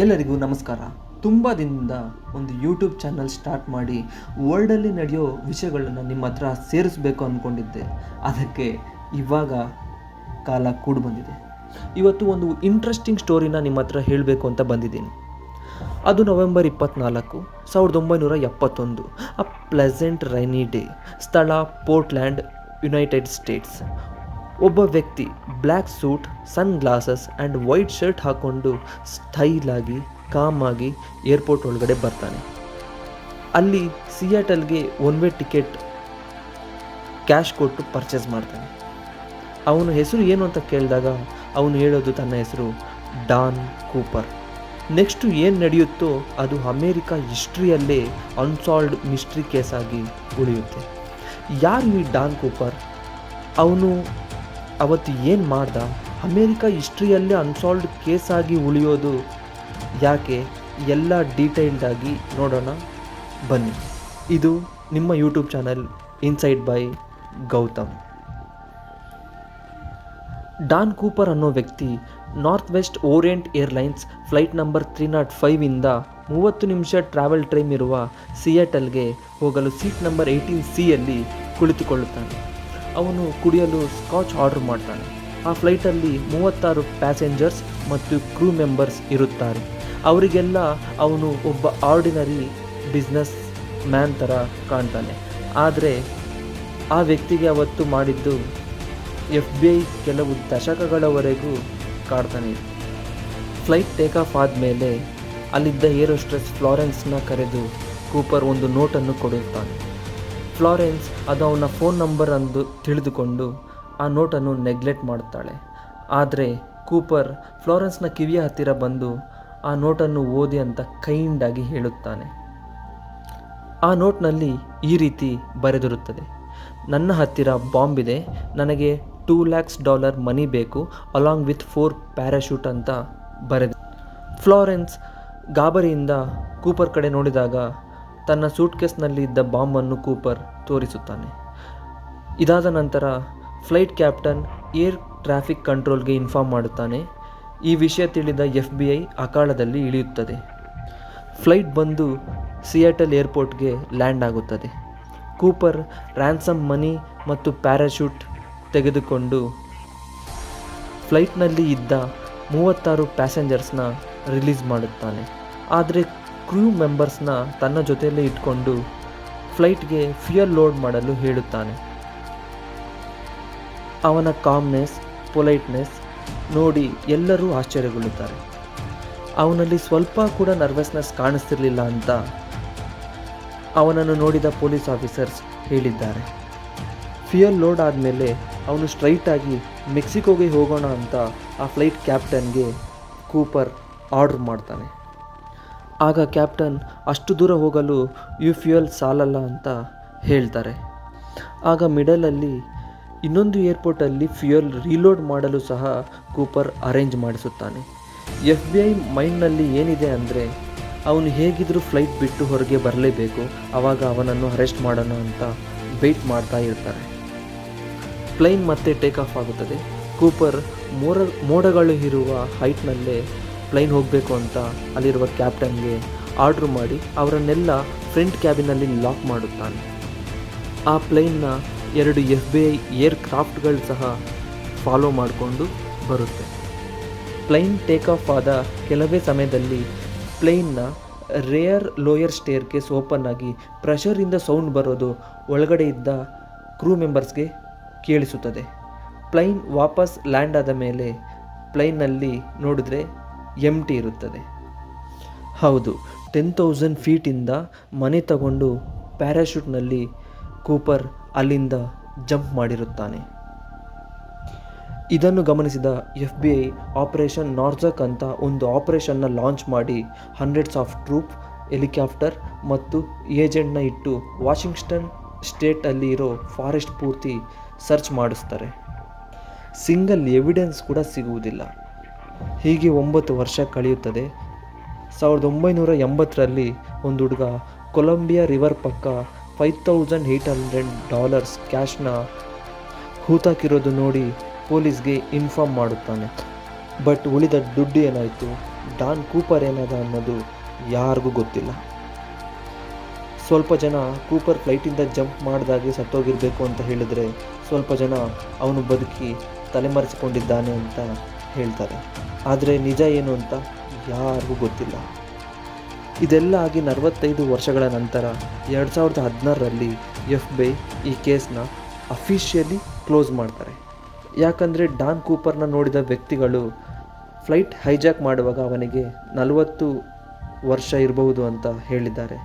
ಎಲ್ಲರಿಗೂ ನಮಸ್ಕಾರ. ತುಂಬ ದಿನದಿಂದ ಒಂದು ಯೂಟ್ಯೂಬ್ ಚಾನಲ್ ಸ್ಟಾರ್ಟ್ ಮಾಡಿ ವರ್ಲ್ಡಲ್ಲಿ ನಡೆಯೋ ವಿಷಯಗಳನ್ನು ನಿಮ್ಮ ಹತ್ರ ಸೇರಿಸಬೇಕು ಅಂದ್ಕೊಂಡಿದ್ದೆ. ಅದಕ್ಕೆ ಇವಾಗ ಕಾಲ ಕೂಡಿ ಬಂದಿದೆ. ಇವತ್ತು ಒಂದು ಇಂಟ್ರೆಸ್ಟಿಂಗ್ ಸ್ಟೋರಿನ ನಿಮ್ಮ ಹತ್ರ ಹೇಳಬೇಕು ಅಂತ ಬಂದಿದ್ದೀನಿ. ಅದು November 24, 1971. A pleasant rainy day. ಸ್ಥಳ ಪೋರ್ಟ್ಲ್ಯಾಂಡ್, ಯುನೈಟೆಡ್ ಸ್ಟೇಟ್ಸ್. ಒಬ್ಬ ವ್ಯಕ್ತಿ black suit, sun glasses and white shirt ಹಾಕ್ಕೊಂಡು ಸ್ಟೈಲಾಗಿ ಕಾಮಾಗಿ ಏರ್ಪೋರ್ಟ್ ಒಳಗಡೆ ಬರ್ತಾನೆ. ಅಲ್ಲಿ ಸಿಯಾಟಲ್ಗೆ ಒನ್ ವೇ ಟಿಕೆಟ್ ಕ್ಯಾಶ್ ಕೊಟ್ಟು ಪರ್ಚೇಸ್ ಮಾಡ್ತಾನೆ. ಅವನ ಹೆಸರು ಏನು ಅಂತ ಕೇಳಿದಾಗ ಅವನು ಹೇಳೋದು ತನ್ನ ಹೆಸರು ಡಾನ್ ಕೂಪರ್. ನೆಕ್ಸ್ಟು ಏನು ನಡೆಯುತ್ತೋ ಅದು ಅಮೇರಿಕಾ ಹಿಸ್ಟ್ರಿಯಲ್ಲೇ ಅನ್ಸಾಲ್ವ್ಡ್ ಮಿಸ್ಟ್ರಿ ಕೇಸ್ ಆಗಿ ಉಳಿಯುತ್ತೆ. ಯಾರು ಈ ಡಾನ್ ಕೂಪರ್? ಅವನು ಅವತ್ತು ಏನು ಮಾಡ್ದ? ಅಮೇರಿಕಾ ಹಿಸ್ಟ್ರಿಯಲ್ಲೇ ಅನ್ಸಾಲ್ವ್ಡ್ ಕೇಸ್ ಆಗಿ ಉಳಿಯೋದು ಯಾಕೆ? ಎಲ್ಲ ಡೀಟೇಲ್ಡಾಗಿ ನೋಡೋಣ ಬನ್ನಿ. ಇದು ನಿಮ್ಮ YouTube channel inside by Gautam. Dan Cooper ಅನ್ನೋ ವ್ಯಕ್ತಿ North West Orient Airlines flight number 305 30 ನಿಮಿಷ ಟ್ರಾವೆಲ್ ಟೈಮ್ ಇರುವ ಸಿಯಾಟಲ್ಗೆ ಹೋಗಲು ಸೀಟ್ ನಂಬರ್ 18C ಕುಳಿತುಕೊಳ್ಳುತ್ತಾನೆ. ಅವನು ಕುಡಿಯಲು ಸ್ಕಾಚ್ ಆರ್ಡರ್ ಮಾಡ್ತಾನೆ. ಆ ಫ್ಲೈಟಲ್ಲಿ 36 ಪ್ಯಾಸೆಂಜರ್ಸ್ ಮತ್ತು ಕ್ರೂ ಮೆಂಬರ್ಸ್ ಇರುತ್ತಾರೆ. ಅವರಿಗೆಲ್ಲ ಅವನು ಒಬ್ಬ ಆರ್ಡಿನರಿ ಬಿಸ್ನೆಸ್ ಮ್ಯಾನ್ ಥರ ಕಾಣ್ತಾನೆ. ಆದರೆ ಆ ವ್ಯಕ್ತಿಗೆ ಅವತ್ತು ಮಾಡಿದ್ದು FBI ಕೆಲವು ದಶಕಗಳವರೆಗೂ ಕಾಡ್ತಾನೆ. ಫ್ಲೈಟ್ ಟೇಕ್ ಆಫ್ ಆದಮೇಲೆ ಅಲ್ಲಿದ್ದ ಏರೋಸ್ಟ್ರೆಸ್ ಫ್ಲಾರೆನ್ಸ್ನ ಕರೆದು ಕೂಪರ್ ಒಂದು ನೋಟನ್ನು ಕೊಡುತ್ತಾನೆ. ಫ್ಲಾರೆನ್ಸ್ ಅದು ಅವನ ಫೋನ್ ನಂಬರ್ ಎಂದು ತಿಳಿದುಕೊಂಡು ಆ ನೋಟನ್ನು ನೆಗ್ಲೆಕ್ಟ್ ಮಾಡುತ್ತಾಳೆ. ಆದರೆ ಕೂಪರ್ ಫ್ಲಾರೆನ್ಸ್ನ ಕಿವಿಯ ಹತ್ತಿರ ಬಂದು ಆ ನೋಟನ್ನು ಓದಿ ಅಂತ ಕೈಂಡಾಗಿ ಹೇಳುತ್ತಾನೆ. ಆ ನೋಟ್ನಲ್ಲಿ ಈ ರೀತಿ ಬರೆದಿರುತ್ತದೆ: ನನ್ನ ಹತ್ತಿರ ಬಾಂಬ್ ಇದೆ, ನನಗೆ $2 lakhs ಮನಿ ಬೇಕು, ಅಲಾಂಗ್ ವಿತ್ 4 ಪ್ಯಾರಾಶೂಟ್ ಅಂತ ಬರೆದ. ಫ್ಲಾರೆನ್ಸ್ ಗಾಬರಿಯಿಂದ ಕೂಪರ್ ಕಡೆ ನೋಡಿದಾಗ ತನ್ನ ಸೂಟ್ಕೇಸ್ನಲ್ಲಿ ಇದ್ದ ಬಾಂಬನ್ನು ಕೂಪರ್ ತೋರಿಸುತ್ತಾನೆ. ಇದಾದ ನಂತರ ಫ್ಲೈಟ್ ಕ್ಯಾಪ್ಟನ್ ಏರ್ ಟ್ರಾಫಿಕ್ ಕಂಟ್ರೋಲ್ಗೆ ಇನ್ಫಾರ್ಮ್ ಮಾಡುತ್ತಾನೆ. ಈ ವಿಷಯ ತಿಳಿದ FBI ಅಖಾಡದಲ್ಲಿ ಇಳಿಯುತ್ತದೆ. ಫ್ಲೈಟ್ ಬಂದು ಸಿಯಾಟಲ್ ಏರ್ಪೋರ್ಟ್ಗೆ ಲ್ಯಾಂಡ್ ಆಗುತ್ತದೆ. ಕೂಪರ್ ರ್ಯಾನ್ಸಮ್ ಮನಿ ಮತ್ತು ಪ್ಯಾರಾಶೂಟ್ ತೆಗೆದುಕೊಂಡು ಫ್ಲೈಟ್ನಲ್ಲಿ ಇದ್ದ 36 ಪ್ಯಾಸೆಂಜರ್ಸ್ನ ರಿಲೀಸ್ ಮಾಡುತ್ತಾನೆ. ಆದರೆ ಕ್ರೂ ಮೆಂಬರ್ಸ್ನ ತನ್ನ ಜೊತೆಯಲ್ಲೇ ಇಟ್ಕೊಂಡು ಫ್ಲೈಟ್ಗೆ ಫ್ಯೂಯಲ್ ಲೋಡ್ ಮಾಡಲು ಹೇಳುತ್ತಾನೆ. ಅವನ ಕಾಮ್ನೆಸ್, ಪೊಲೈಟ್ನೆಸ್ ನೋಡಿ ಎಲ್ಲರೂ ಆಶ್ಚರ್ಯಗೊಳ್ಳುತ್ತಾರೆ. ಅವನಲ್ಲಿ ಸ್ವಲ್ಪ ಕೂಡ ನರ್ವಸ್ನೆಸ್ ಕಾಣಿಸ್ತಿರಲಿಲ್ಲ ಅಂತ ಅವನನ್ನು ನೋಡಿದ ಪೊಲೀಸ್ ಆಫೀಸರ್ಸ್ ಹೇಳಿದ್ದಾರೆ. ಫ್ಯೂಯಲ್ ಲೋಡ್ ಆದಮೇಲೆ ಅವನು ಸ್ಟ್ರೈಟಾಗಿ ಮೆಕ್ಸಿಕೋಗೆ ಹೋಗೋಣ ಅಂತ ಆ ಫ್ಲೈಟ್ ಕ್ಯಾಪ್ಟನ್ಗೆ ಕೂಪರ್ ಆರ್ಡರ್ ಮಾಡ್ತಾನೆ. ಆಗ ಕ್ಯಾಪ್ಟನ್ ಅಷ್ಟು ದೂರ ಹೋಗಲು ಫ್ಯೂಯಲ್ ಸಾಲಲ್ಲ ಅಂತ ಹೇಳ್ತಾರೆ. ಆಗ ಮಿಡಲಲ್ಲಿ ಇನ್ನೊಂದು ಏರ್ಪೋರ್ಟಲ್ಲಿ ಫ್ಯೂಯಲ್ ರೀಲೋಡ್ ಮಾಡಲು ಸಹ ಕೂಪರ್ ಅರೇಂಜ್ ಮಾಡಿಸುತ್ತಾನೆ. FBI ಮೈಂಡ್ನಲ್ಲಿ ಏನಿದೆ ಅಂದರೆ ಅವನು ಹೇಗಿದ್ದರೂ ಫ್ಲೈಟ್ ಬಿಟ್ಟು ಹೊರಗೆ ಬರಲೇಬೇಕು, ಆವಾಗ ಅವನನ್ನು ಅರೆಸ್ಟ್ ಮಾಡೋಣ ಅಂತ ವೆಯ್ಟ್ ಮಾಡ್ತಾ ಇರ್ತಾರೆ. ಪ್ಲೈನ್ ಮತ್ತೆ ಟೇಕ್ ಆಫ್ ಆಗುತ್ತದೆ. ಕೂಪರ್ ಮೋಡಗಳು ಇರುವ ಹೈಟ್ನಲ್ಲೇ ಪ್ಲೈನ್ ಹೋಗಬೇಕು ಅಂತ ಅಲ್ಲಿರುವ ಕ್ಯಾಪ್ಟನ್ಗೆ ಆರ್ಡ್ರ್ ಮಾಡಿ ಅವರನ್ನೆಲ್ಲ ಫ್ರಂಟ್ ಕ್ಯಾಬಿನಲ್ಲಿ ಲಾಕ್ ಮಾಡುತ್ತಾನೆ. ಆ ಪ್ಲೈನ್ನ 2 FBI ಏರ್ ಕ್ರಾಫ್ಟ್ಗಳು ಸಹ ಫಾಲೋ ಮಾಡಿಕೊಂಡು ಬರುತ್ತೆ. ಪ್ಲೈನ್ ಟೇಕ್ ಆಫ್ ಆದ ಕೆಲವೇ ಸಮಯದಲ್ಲಿ ಪ್ಲೈನ್ನ rear lower staircase open ಆಗಿ ಪ್ರೆಷರಿಂದ ಸೌಂಡ್ ಬರೋದು ಒಳಗಡೆ ಇದ್ದ ಕ್ರೂ ಮೆಂಬರ್ಸ್ಗೆ ಕೇಳಿಸುತ್ತದೆ. ಪ್ಲೈನ್ ವಾಪಸ್ ಲ್ಯಾಂಡ್ ಆದ ಮೇಲೆ ಪ್ಲೈನ್ನಲ್ಲಿ ನೋಡಿದ್ರೆ ಎಂಟಿ ಇರುತ್ತದೆ. ಹೌದು, 10,000 ಫೀಟಿಂದ ಮನೆ ತಗೊಂಡು ಪ್ಯಾರಾಶೂಟ್ನಲ್ಲಿ ಕೂಪರ್ ಅಲ್ಲಿಂದ ಜಂಪ್ ಮಾಡಿರುತ್ತಾನೆ. ಇದನ್ನು ಗಮನಿಸಿದ FBI ಆಪರೇಷನ್ ನಾರ್ಜಕ್ ಅಂತ ಒಂದು ಆಪರೇಷನ್ನ ಲಾಂಚ್ ಮಾಡಿ ಹಂಡ್ರೆಡ್ಸ್ ಆಫ್ ಟ್ರೂಪ್, ಹೆಲಿಕಾಪ್ಟರ್ ಮತ್ತು ಏಜೆಂಟ್ನ ಇಟ್ಟು ವಾಷಿಂಗ್ಟನ್ ಸ್ಟೇಟಲ್ಲಿ ಇರೋ ಫಾರೆಸ್ಟ್ ಪೂರ್ತಿ ಸರ್ಚ್ ಮಾಡಿಸ್ತಾರೆ. ಸಿಂಗಲ್ ಎವಿಡೆನ್ಸ್ ಕೂಡ ಸಿಗುವುದಿಲ್ಲ. ಹೀಗೆ 9 ವರ್ಷ ಕಳೆಯುತ್ತದೆ. 1980ರಲ್ಲಿ ಒಂದು ಹುಡುಗ ಕೊಲಂಬಿಯಾ ರಿವರ್ ಪಕ್ಕ $5,800 ಕ್ಯಾಶ್ನ ಹೂತಾಕಿರೋದು ನೋಡಿ ಪೊಲೀಸ್ಗೆ ಇನ್ಫಾರ್ಮ್ ಮಾಡುತ್ತಾನೆ. ಬಟ್ ಉಳಿದ ದುಡ್ಡು ಏನಾಯಿತು, ಡಾನ್ ಕೂಪರ್ ಏನಾದ ಅನ್ನೋದು ಯಾರಿಗೂ ಗೊತ್ತಿಲ್ಲ. ಸ್ವಲ್ಪ ಜನ ಕೂಪರ್ ಫ್ಲೈಟಿಂದ ಜಂಪ್ ಮಾಡಿದಾಗೆ ಸತ್ತೋಗಿರಬೇಕು ಅಂತ ಹೇಳಿದರೆ, ಸ್ವಲ್ಪ ಜನ ಅವನು ಬದುಕಿ ತಲೆಮರೆಸಿಕೊಂಡಿದ್ದಾನೆ ಅಂತ ಹೇಳ್ತಾರೆ. ಆದರೆ ನಿಜ ಏನು ಅಂತ ಯಾರಿಗೂ ಗೊತ್ತಿಲ್ಲ. ಇದೆಲ್ಲ ಆಗಿ 45 ವರ್ಷಗಳ ನಂತರ 2016ರಲ್ಲಿ FBI ಈ ಕೇಸ್ನ ಅಫಿಷಿಯಲಿ ಕ್ಲೋಸ್ ಮಾಡ್ತಾರೆ. ಯಾಕಂದರೆ ಡಾನ್ ಕೂಪರ್ನ ನೋಡಿದ ವ್ಯಕ್ತಿಗಳು ಫ್ಲೈಟ್ ಹೈಜಾಕ್ ಮಾಡುವಾಗ ಅವನಿಗೆ 40 ವರ್ಷ ಇರಬಹುದು ಅಂತ ಹೇಳಿದ್ದಾರೆ.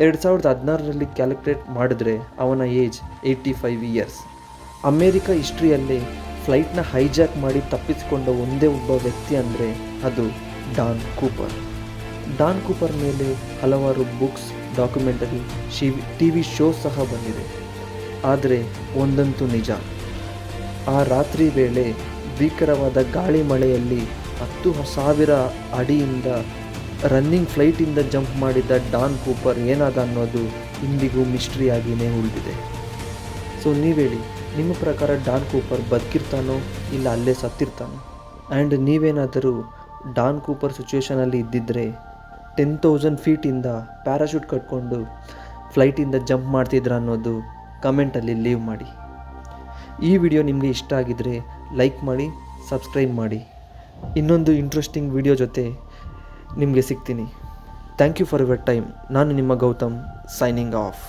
2016ರಲ್ಲಿ ಕ್ಯಾಲ್ಕುಲೇಟ್ ಮಾಡಿದ್ರೆ ಅವನ ಏಜ್ 85 ಇಯರ್ಸ್. ಅಮೇರಿಕಾ ಹಿಸ್ಟ್ರಿಯಲ್ಲೇ ಫ್ಲೈಟ್ನ ಹೈಜಾಕ್ ಮಾಡಿ ತಪ್ಪಿಸಿಕೊಂಡ ಒಂದೇ ಒಬ್ಬ ವ್ಯಕ್ತಿ ಅಂದರೆ ಅದು ಡಾನ್ ಕೂಪರ್. ಡಾನ್ ಕೂಪರ್ ಮೇಲೆ ಹಲವಾರು ಬುಕ್ಸ್, ಡಾಕ್ಯುಮೆಂಟರಿ, TV ಶೋ ಸಹ ಬಂದಿದೆ. ಆದರೆ ಒಂದಂತೂ ನಿಜ, ಆ ರಾತ್ರಿ ವೇಳೆ ಭೀಕರವಾದ ಗಾಳಿ ಮಳೆಯಲ್ಲಿ 10,000 ಅಡಿಯಿಂದ ರನ್ನಿಂಗ್ ಫ್ಲೈಟಿಂದ ಜಂಪ್ ಮಾಡಿದ್ದ ಡಾನ್ ಕೂಪರ್ ಏನಾದ ಅನ್ನೋದು ಇಂದಿಗೂ ಮಿಸ್ಟ್ರಿಯಾಗಿಯೇ ಉಳಿದಿದೆ. ಸೊ ನೀವೇಳಿ, ನಿಮ್ಮ ಪ್ರಕಾರ ಡಾನ್ ಕೂಪರ್ ಬದುಕಿರ್ತಾನೋ ಇಲ್ಲ ಅಲ್ಲೇ ಸತ್ತಿರ್ತಾನೋ? ಆ್ಯಂಡ್ ನೀವೇನಾದರೂ ಡಾನ್ ಕೂಪರ್ ಸಿಚುವೇಷನಲ್ಲಿ ಇದ್ದಿದ್ದರೆ 10,000 ಫೀಟಿಂದ ಪ್ಯಾರಾಶೂಟ್ ಕಟ್ಕೊಂಡು ಫ್ಲೈಟಿಂದ ಜಂಪ್ ಮಾಡ್ತಿದ್ರ ಅನ್ನೋದು ಕಮೆಂಟಲ್ಲಿ ಲೀವ್ ಮಾಡಿ. ಈ ವಿಡಿಯೋ ನಿಮಗೆ ಇಷ್ಟ ಆಗಿದ್ದರೆ ಲೈಕ್ ಮಾಡಿ, ಸಬ್ಸ್ಕ್ರೈಬ್ ಮಾಡಿ. ಇನ್ನೊಂದು ಇಂಟ್ರೆಸ್ಟಿಂಗ್ ವಿಡಿಯೋ ಜೊತೆ ನಿಮಗೆ ಸಿಗ್ತೀನಿ. Thank you for your time. ನಾನು ನಿಮ್ಮ ಗೌತಮ್, ಸೈನಿಂಗ್ ಆಫ್.